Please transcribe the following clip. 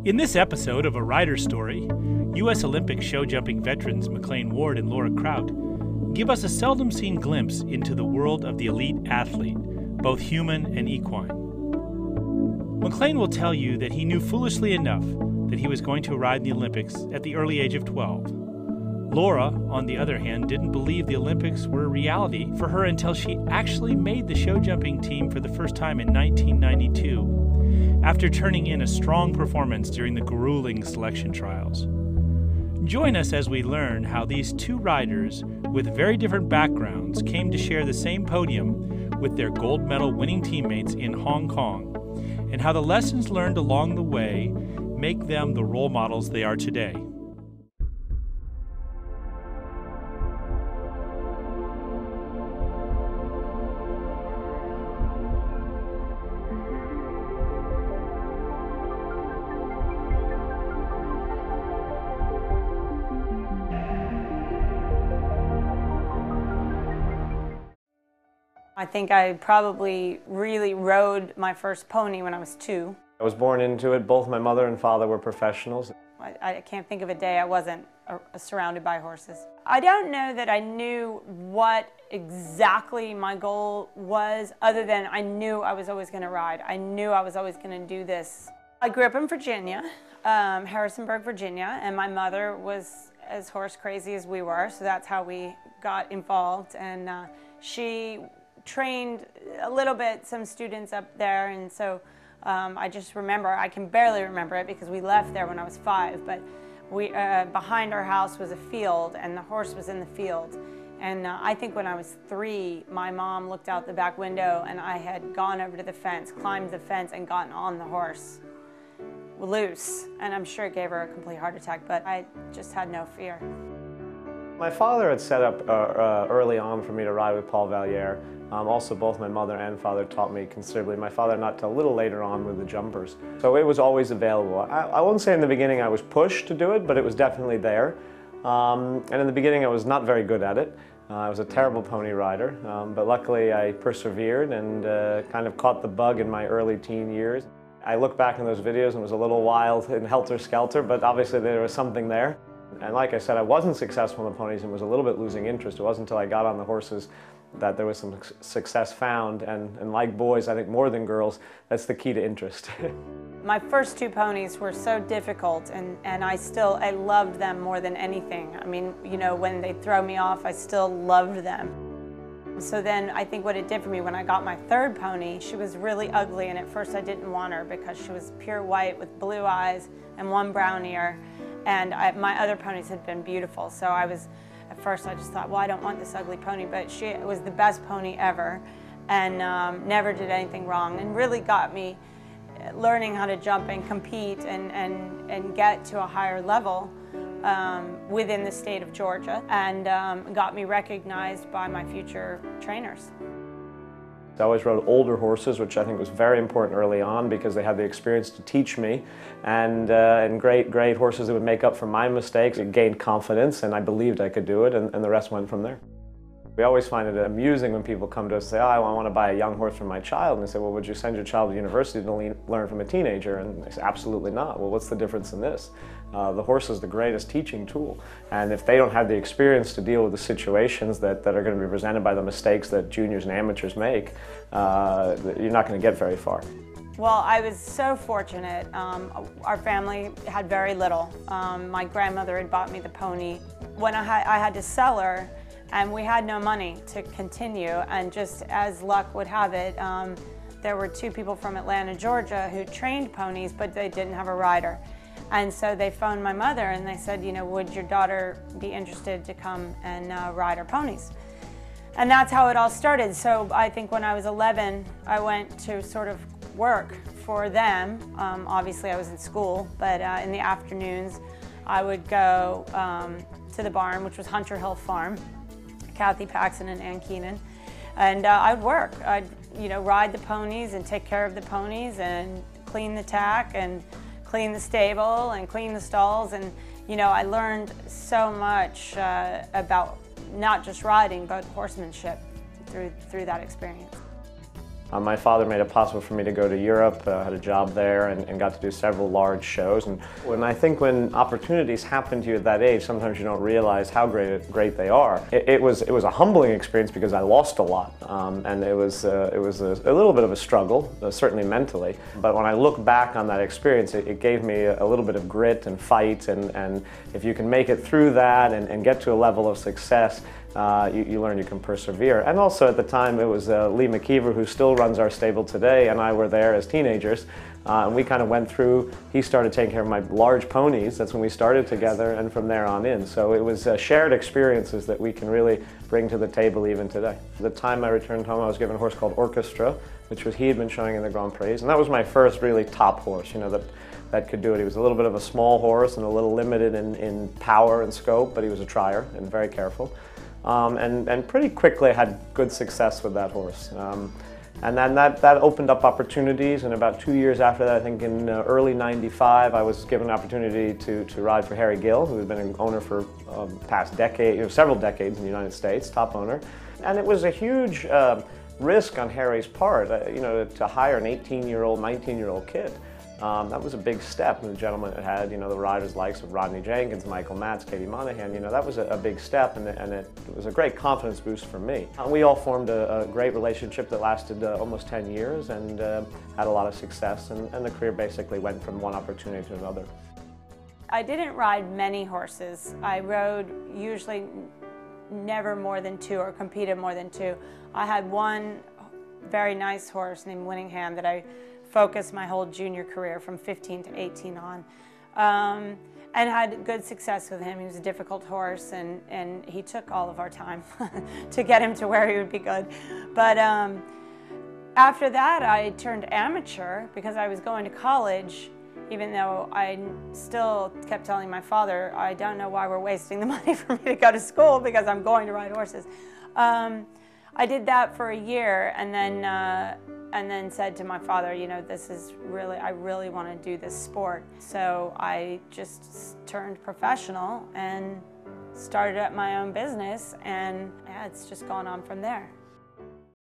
In this episode of A Rider's Story, U.S. Olympic show jumping veterans McLain and Laura Kraut give us a seldom-seen glimpse into the world of the elite athlete, both human and equine. McLain will tell you that he knew foolishly enough that he was going to ride in the Olympics at the early age of 12. Laura, on the other hand, didn't believe the Olympics were a reality for her until she actually made the show jumping team for the first time in 1992, after turning in a strong performance during the grueling selection trials. Join us as we learn how these two riders with very different backgrounds came to share the same podium with their gold medal winning teammates in Hong Kong, and how the lessons learned along the way make them the role models they are today. I think I probably really rode my first pony when I was 2. I was born into it. Both my mother and father were professionals. I can't think of a day I wasn't surrounded by horses. I don't know that I knew what exactly my goal was, other than I knew I was always going to ride. I knew I was always going to do this. I grew up in Virginia, Harrisonburg, Virginia, and my mother was as horse crazy as we were, so that's how we got involved. And she trained a little bit some students up there, and so I just remember, I can barely remember it because we left there when I was 5, but we behind our house was a field and the horse was in the field. And I think when I was 3, my mom looked out the back window and I had gone over to the fence, climbed the fence, and gotten on the horse loose. And I'm sure it gave her a complete heart attack, but I just had no fear. My father had set up early on for me to ride with Paul Valliere. Also, both my mother and father taught me considerably. My father not till a little later on with the jumpers. So it was always available. I wouldn't say in the beginning I was pushed to do it, but it was definitely there. And in the beginning I was not very good at it. I was a terrible pony rider, but luckily I persevered and kind of caught the bug in my early teen years. I look back in those videos and it was a little wild and helter-skelter, but obviously there was something there. And like I said, I wasn't successful in the ponies and was a little bit losing interest. It wasn't until I got on the horses that there was some success found. And like boys, I think more than girls, that's the key to interest. My first 2 ponies were so difficult, and I loved them more than anything. I mean, you know, when they throw me off, I still loved them. So then I think what it did for me when I got my 3rd pony, she was really ugly, and at first I didn't want her because she was pure white with blue eyes and 1 brown ear. And my other ponies had been beautiful, so at first I just thought, well, I don't want this ugly pony, but she was the best pony ever, and never did anything wrong, and really got me learning how to jump and compete and get to a higher level within the state of Georgia, and got me recognized by my future trainers. I always rode older horses, which I think was very important early on because they had the experience to teach me, and great horses that would make up for my mistakes. It gained confidence, and I believed I could do it, and the rest went from there. We always find it amusing when people come to us and say, oh, I want to buy a young horse for my child. And they say, well, would you send your child to university to learn from a teenager? And they say, absolutely not. Well, what's the difference in this? The horse is the greatest teaching tool. And if they don't have the experience to deal with the situations that are going to be presented by the mistakes that juniors and amateurs make, you're not going to get very far. Well, I was so fortunate. Our family had very little. My grandmother had bought me the pony. When I had to sell her, and we had no money to continue, and just as luck would have it, there were 2 people from Atlanta, Georgia who trained ponies, but they didn't have a rider. And so they phoned my mother and they said, you know, would your daughter be interested to come and ride our ponies? And that's how it all started. So I think when I was 11, I went to sort of work for them. Obviously I was in school, but in the afternoons I would go to the barn, which was Hunter Hill Farm, Kathy Paxson and Ann Keenan, and I'd work. I'd ride the ponies and take care of the ponies and clean the tack and clean the stable and clean the stalls, and I learned so much about not just riding but horsemanship through that experience. My father made it possible for me to go to Europe, had a job there, and got to do several large shows. And I think when opportunities happen to you at that age, sometimes you don't realize how great they are. It was a humbling experience because I lost a lot, and it was a little bit of a struggle, certainly mentally. But when I look back on that experience, it gave me a little bit of grit and fight, and if you can make it through that and get to a level of success, you learn you can persevere. And also at the time it was Lee McKeever, who still runs our stable today, and I were there as teenagers. And we kind of went through, he started taking care of my large ponies, that's when we started together, and from there on in. So it was shared experiences that we can really bring to the table even today. The time I returned home, I was given a horse called Orchestra, which was he had been showing in the Grand Prix, and that was my first really top horse, you know, that could do it. He was a little bit of a small horse and a little limited in power and scope, but he was a trier and very careful. And pretty quickly I had good success with that horse. And then that opened up opportunities, and about 2 years after that, I think in early '95, I was given an opportunity to ride for Harry Gill, who had been an owner for past decade, several decades in the United States, top owner. And it was a huge risk on Harry's part, you know, to hire an 18-year-old, 19-year-old kid. That was a big step, and the gentleman had, you know, the riders likes of Rodney Jenkins, Michael Matz, Katie Monahan, you know, that was a big step, and it was a great confidence boost for me. We all formed a great relationship that lasted almost 10 years and had a lot of success, and the career basically went from one opportunity to another. I didn't ride many horses. I rode usually never more than 2 or competed more than 2. I had one very nice horse named Winningham that I focused my whole junior career from 15 to 18 on, and had good success with him. He was a difficult horse, and he took all of our time to get him to where he would be good. But after that, I turned amateur because I was going to college, even though I still kept telling my father, I don't know why we're wasting the money for me to go to school because I'm going to ride horses. I did that for a year, and then said to my father, you know, this is really, I really want to do this sport. So I just turned professional and started up my own business, and yeah, it's just gone on from there.